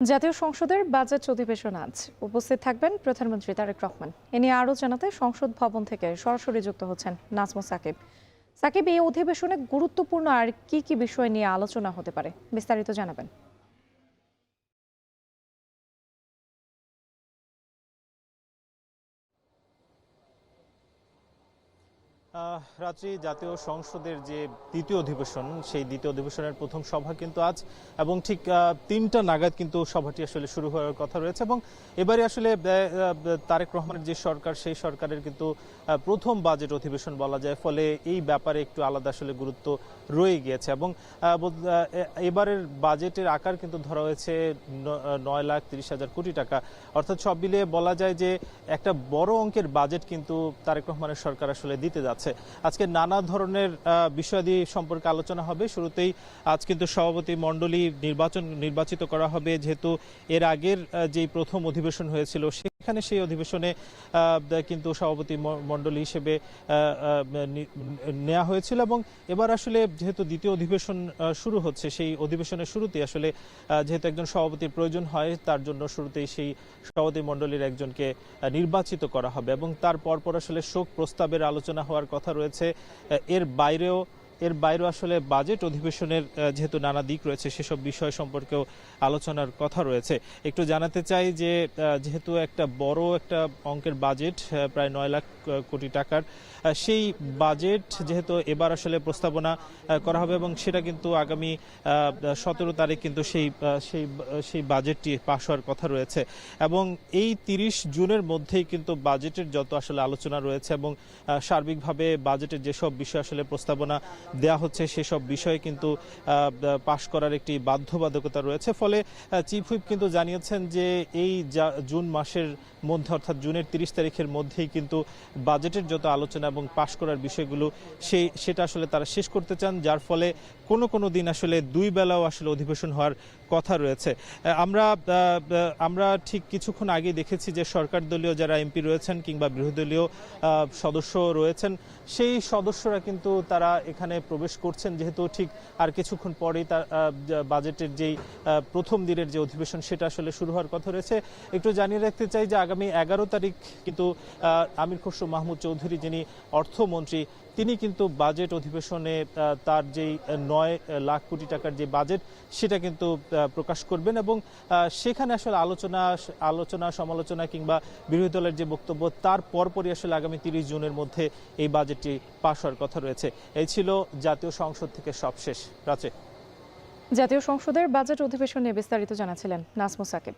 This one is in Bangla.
জাতীয় সংসদের বাজেট অধিবেশন আজ উপস্থিত থাকবেন প্রধানমন্ত্রী তারেক রহমান। এ নিয়ে আরও জানাতে সংসদ ভবন থেকে সরাসরি যুক্ত হচ্ছেন নাজমুস সাকিব। সাকিব, এই অধিবেশনে গুরুত্বপূর্ণ আর কি কি বিষয় নিয়ে আলোচনা হতে পারে, বিস্তারিত জানাবেন। রাত্রি জাতীয় সংসদের যে দ্বিতীয় অধিবেশন, সেই দ্বিতীয় অধিবেশনের প্রথম সভা কিন্তু আজ এবং ঠিক ৩টা নাগাদ কিন্তু সভাটি আসলে শুরু হওয়ার কথা রয়েছে। এবং এবারে আসলে তারেক রহমানের যে সরকার, সেই সরকারের কিন্তু প্রথম বাজেট অধিবেশন বলা যায়, ফলে এই ব্যাপারে একটু আলাদা আসলে গুরুত্ব রয়ে গিয়েছে। এবং এবারের বাজেটের আকার কিন্তু ধরা হয়েছে ৯,৩০,০০০ কোটি টাকা, অর্থাৎ সব মিলিয়ে বলা যায় যে একটা বড় অঙ্কের বাজেট কিন্তু তারেক রহমানের সরকার আসলে দিতে যাচ্ছে। আজকে নানা ধরনের বিষয়াদি সম্পর্কে আলোচনা হবে। শুরুতেই আজ কিন্তু সভাপতি মণ্ডলী নির্বাচিত করা হবে, যেহেতু এর আগের যে প্রথম অধিবেশন হয়েছিল সেখানে সেই অধিবেশনে কিন্তু সভাপতি মণ্ডলী হিসেবে নেওয়া হয়েছিল। এবং এবার আসলে যেহেতু দ্বিতীয় অধিবেশন শুরু হচ্ছে, সেই অধিবেশনের শুরুতেই আসলে যেহেতু একজন সভাপতির প্রয়োজন হয়, তার জন্য শুরুতেই সেই সভাপতি মণ্ডলীর একজনকে নির্বাচিত করা হবে। এবং তার পরপর আসলে শোক প্রস্তাবের আলোচনা হওয়ার কথা রয়েছে। এর বাইরেও আসলে বাজেট অধিবেশনের যেহেতু নানা দিক রয়েছে, সেসব বিষয় সম্পর্কেও আলোচনার কথা রয়েছে। একটু জানাতে চাই যে যেহেতু একটা বড় একটা অঙ্কের বাজেট, প্রায় ৯ লাখ কোটি টাকার, সেই বাজেট যেহেতু এবার আসলে প্রস্তাবনা করা হবে এবং সেটা কিন্তু আগামী ১৭ তারিখ কিন্তু সেই বাজেটটি পাশ হওয়ার কথা রয়েছে। এবং এই ৩০ জুনের মধ্যেই কিন্তু বাজেটের যত আসলে আলোচনা রয়েছে এবং সার্বিকভাবে বাজেটের যেসব বিষয় আসলে প্রস্তাবনা দেয়া হচ্ছে, সেসব বিষয়ে কিন্তু পাশ করার একটি বাধ্যবাধকতা রয়েছে। ফলে চিফ হুইপ কিন্তু জানিয়েছেন যে এই জুন মাসের মধ্যে, অর্থাৎ জুনের ৩০ তারিখের মধ্যেই কিন্তু বাজেটের যত আলোচনা এবং পাশ করার বিষয়গুলো সেটা আসলে তারা শেষ করতে চান, যার ফলে কোনো দিন আসলে দুই বেলাও আসলে অধিবেশন হওয়ার কথা রয়েছে। আমরা ঠিক কিছুক্ষণ আগে দেখেছি যে সরকার দলীয় যারা এমপি রয়েছেন কিংবা বিরোধী দলীয় সদস্য রয়েছেন, সেই সদস্যরা কিন্তু তারা এখানে প্রবেশ করছেন, যেহেতু ঠিক আর কিছুক্ষণ পরেই তার বাজেটের যেই প্রথম দিনের যে অধিবেশন সেটা আসলে শুরু হওয়ার কথা রয়েছে। একটু জানিয়ে রাখতে চাই যে আগামী ১১ তারিখ কিন্তু আমির খসরু মাহমুদ চৌধুরী, যিনি অর্থমন্ত্রী, তিনি কিন্তু বাজেট অধিবেশনে তার যেই ৯ লাখ কোটি টাকার যে বাজেট সেটা কিন্তু প্রকাশ করবেন। এবং সেখানে আসলে আলোচনা সমালোচনা কিংবা বিরোধী দলের যে বক্তব্য, তার পরপরই আসলে আগামী ৩০ জুনের মধ্যে এই বাজেটটি পাশ হওয়ার কথা রয়েছে। এই ছিল জাতীয় সংসদ থেকে সবশেষ। রাচে, জাতীয় সংসদের বাজেট অধিবেশন নিয়ে বিস্তারিত জানাচ্ছিলেন নাজমুস সাকিব।